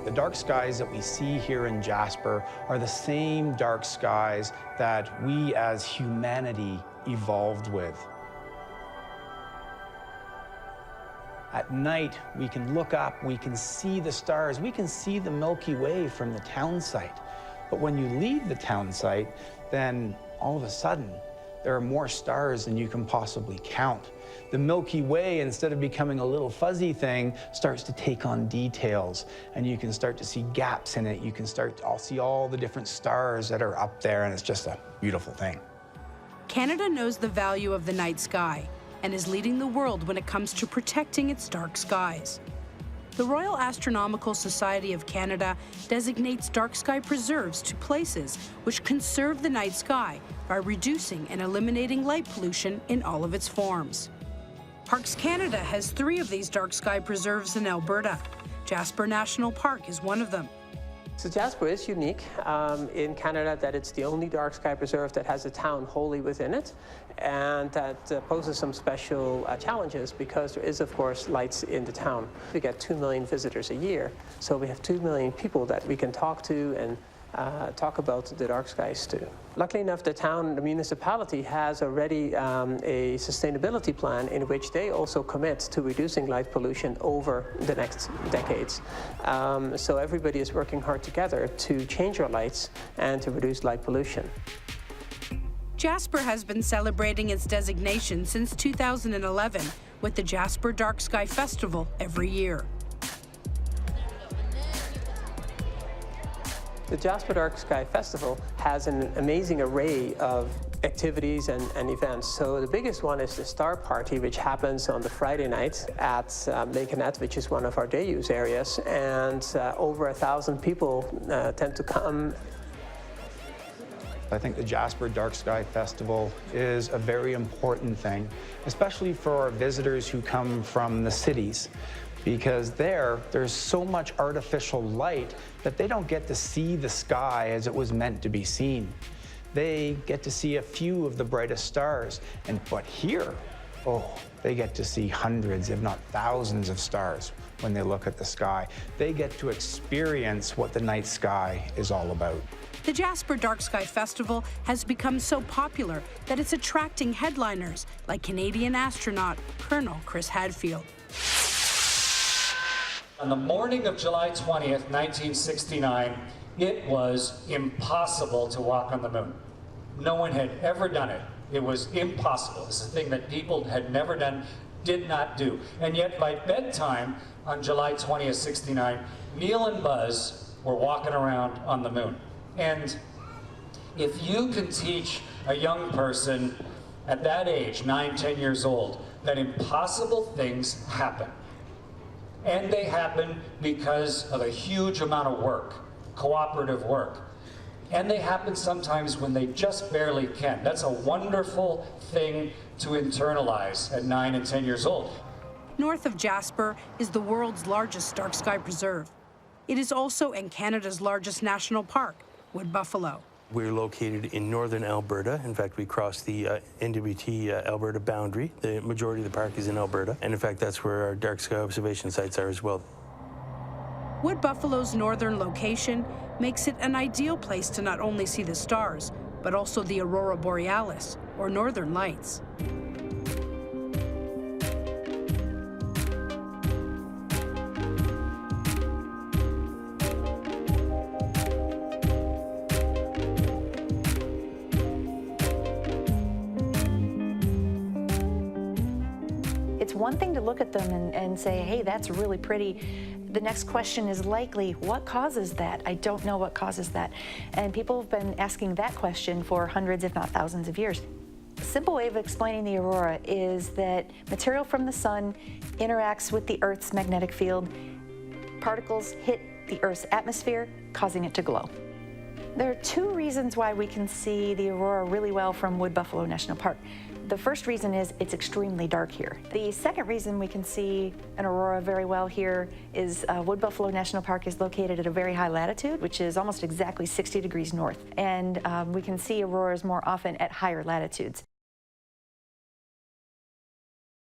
The dark skies that we see here in Jasper are the same dark skies that we as humanity evolved with. At night, we can look up, we can see the stars, we can see the Milky Way from the town site. But when you leave the town site, then all of a sudden, there are more stars than you can possibly count. The Milky Way, instead of becoming a little fuzzy thing, starts to take on details, and you can start to see gaps in it. You can start to see all the different stars that are up there, and it's just a beautiful thing. Canada knows the value of the night sky and is leading the world when it comes to protecting its dark skies. The Royal Astronomical Society of Canada designates dark sky preserves to places which conserve the night sky by reducing and eliminating light pollution in all of its forms. Parks Canada has 3 of these dark sky preserves in Alberta. Jasper National Park is one of them. So Jasper is unique in Canada that it's the only dark sky preserve that has a town wholly within it, and that poses some special challenges because there is, of course, lights in the town. We get 2 million visitors a year, so we have 2 million people that we can talk to and talk about the dark skies too. Luckily enough, the municipality has already a sustainability plan in which they also commit to reducing light pollution over the next decades. So everybody is working hard together to change our lights and to reduce light pollution. Jasper has been celebrating its designation since 2011 with the Jasper Dark Sky Festival every year. The Jasper Dark Sky Festival has an amazing array of activities and events. So the biggest one is the Star Party, which happens on the Friday night at Lake Annette, which is one of our day use areas, and over 1,000 people tend to come. I think the Jasper Dark Sky Festival is a very important thing, especially for our visitors who come from the cities, because there's so much artificial light that they don't get to see the sky as it was meant to be seen. They get to see a few of the brightest stars, but here, they get to see hundreds, if not thousands of stars when they look at the sky. They get to experience what the night sky is all about. The Jasper Dark Sky Festival has become so popular that it's attracting headliners like Canadian astronaut Colonel Chris Hadfield. On the morning of July 20th, 1969, it was impossible to walk on the moon. No one had ever done it. It was impossible. It's a thing that people had never done, did not do. And yet by bedtime on July 20th, 69, Neil and Buzz were walking around on the moon. And if you can teach a young person at that age, 9, 10 years old, that impossible things happen, and they happen because of a huge amount of work, cooperative work. And they happen sometimes when they just barely can. That's a wonderful thing to internalize at 9 and 10 years old. North of Jasper is the world's largest dark sky preserve. It is also in Canada's largest national park, Wood Buffalo. We're located in northern Alberta. In fact, we cross the NWT Alberta boundary. The majority of the park is in Alberta. And in fact, that's where our dark sky observation sites are as well. Wood Buffalo's northern location makes it an ideal place to not only see the stars, but also the aurora borealis, or northern lights. It's one thing to look at them and say, hey, that's really pretty. The next question is likely, what causes that? I don't know what causes that. And people have been asking that question for hundreds, if not thousands of years. A simple way of explaining the aurora is that material from the sun interacts with the Earth's magnetic field. Particles hit the Earth's atmosphere, causing it to glow. There are 2 reasons why we can see the aurora really well from Wood Buffalo National Park. The first reason is it's extremely dark here. The second reason we can see an aurora very well here is Wood Buffalo National Park is located at a very high latitude, which is almost exactly 60 degrees north. And we can see auroras more often at higher latitudes.